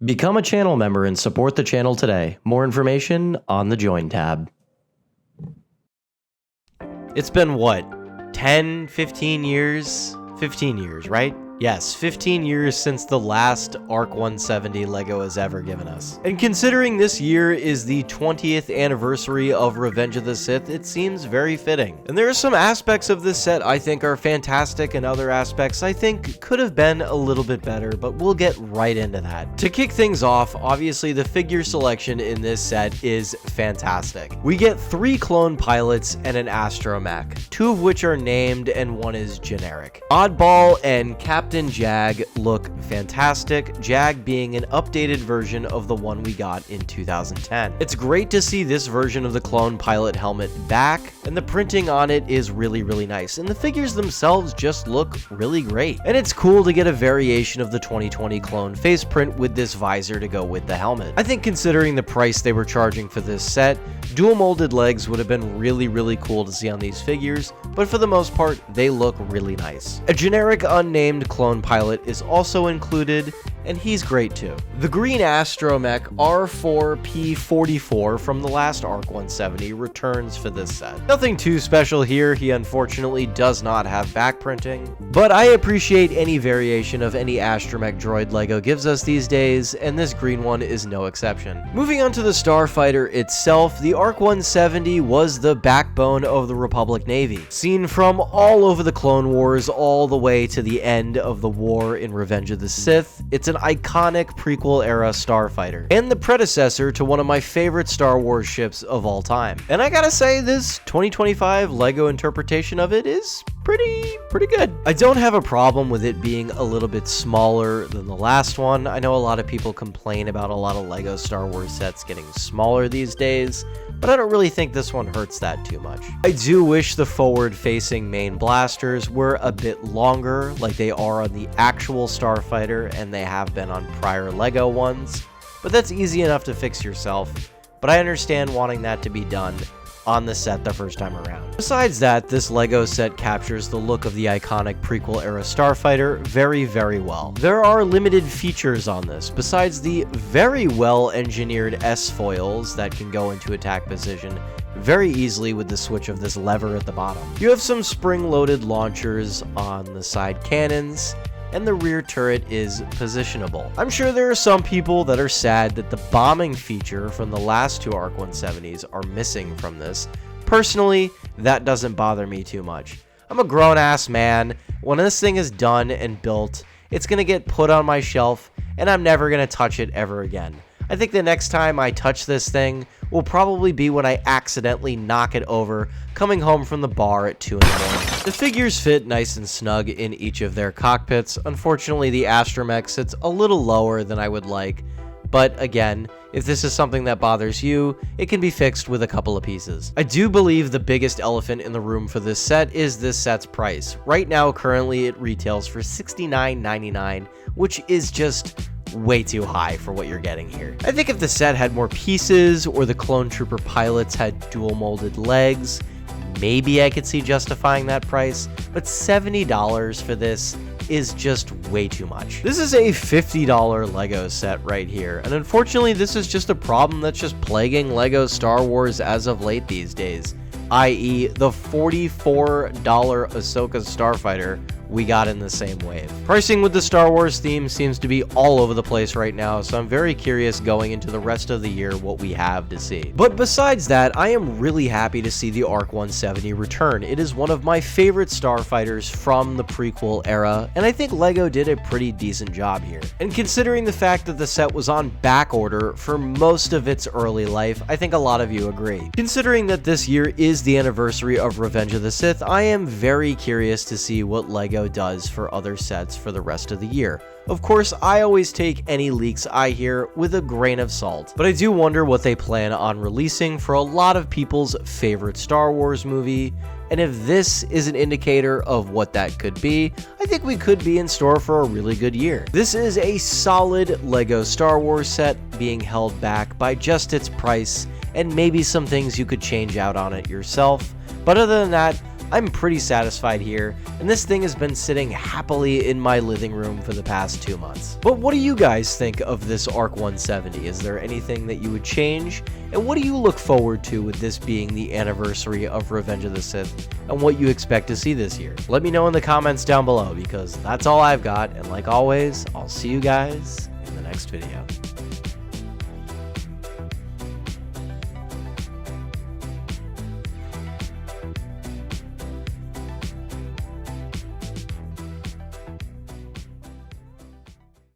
Become a channel member and support the channel today. More information on the Join tab. It's been what, 10, 15 years? 15 years, right? Yes, 15 years since the last ARC-170 LEGO has ever given us. And considering this year is the 20th anniversary of Revenge of the Sith, it seems very fitting. And there are some aspects of this set I think are fantastic, and other aspects I think could have been a little bit better, but we'll get right into that. To kick things off, obviously the figure selection in this set is fantastic. We get 3 clone pilots and an astromech, 2 of which are named and 1 is generic. Oddball and Captain Jag look fantastic, Jag being an updated version of the one we got in 2010. It's great to see this version of the clone pilot helmet back, and the printing on it is really nice, and the figures themselves just look really great. And it's cool to get a variation of the 2020 clone face print with this visor to go with the helmet. I think considering the price they were charging for this set, dual molded legs would have been really cool to see on these figures, but for the most part, they look really nice. A generic unnamed clone pilot is also included, and he's great too. The green astromech R4P44 from the last ARC-170 returns for this set. Nothing too special here, he unfortunately does not have back printing, but I appreciate any variation of any astromech droid LEGO gives us these days, and this green one is no exception. Moving on to the starfighter itself, the ARC-170 was the backbone of the Republic Navy. Seen from all over the Clone Wars all the way to the end of the war in Revenge of the Sith, it's an iconic prequel-era starfighter, and the predecessor to one of my favorite Star Wars ships of all time. And I gotta say, this 2025 LEGO interpretation of it is pretty good. I don't have a problem with it being a little bit smaller than the last one. I know a lot of people complain about a lot of LEGO Star Wars sets getting smaller these days, but I don't really think this one hurts that too much. I do wish the forward-facing main blasters were a bit longer, like they are on the actual starfighter and they have been on prior LEGO ones, but that's easy enough to fix yourself. But I understand wanting that to be done on the set the first time around. Besides that, this LEGO set captures the look of the iconic prequel-era starfighter very well. There are limited features on this, besides the very well-engineered S-foils that can go into attack position very easily with the switch of this lever at the bottom. You have some spring-loaded launchers on the side cannons, and the rear turret is positionable. I'm sure there are some people that are sad that the bombing feature from the last 2 ARC-170s are missing from this. Personally, that doesn't bother me too much. I'm a grown-ass man. When this thing is done and built, it's gonna get put on my shelf, and I'm never gonna touch it ever again. I think the next time I touch this thing will probably be when I accidentally knock it over coming home from the bar at 2 in the morning. The figures fit nice and snug in each of their cockpits. Unfortunately, the astromech sits a little lower than I would like, but again, if this is something that bothers you, it can be fixed with a couple of pieces. I do believe the biggest elephant in the room for this set is this set's price. Right now, currently, it retails for $69.99, which is just way too high for what you're getting here. I think if the set had more pieces, or the clone trooper pilots had dual molded legs, maybe I could see justifying that price, but $70 for this is just way too much. This is a $50 LEGO set right here, and unfortunately this is just a problem that's just plaguing LEGO Star Wars as of late these days, i.e. the $44 Ahsoka Starfighter we got in the same wave. Pricing with the Star Wars theme seems to be all over the place right now, so I'm very curious going into the rest of the year what we have to see. But besides that, I am really happy to see the ARC-170 return. It is one of my favorite starfighters from the prequel era, and I think LEGO did a pretty decent job here. And considering the fact that the set was on back order for most of its early life, I think a lot of you agree. Considering that this year is the anniversary of Revenge of the Sith, I am very curious to see what LEGO does for other sets for the rest of the year. Of course, I always take any leaks I hear with a grain of salt, but I do wonder what they plan on releasing for a lot of people's favorite Star Wars movie, and if this is an indicator of what that could be, I think we could be in store for a really good year. This is a solid LEGO Star Wars set being held back by just its price and maybe some things you could change out on it yourself, but other than that, I'm pretty satisfied here, and this thing has been sitting happily in my living room for the past 2 months. But what do you guys think of this ARC-170? Is there anything that you would change? And what do you look forward to with this being the anniversary of Revenge of the Sith, and what you expect to see this year? Let me know in the comments down below, because that's all I've got, and like always, I'll see you guys in the next video.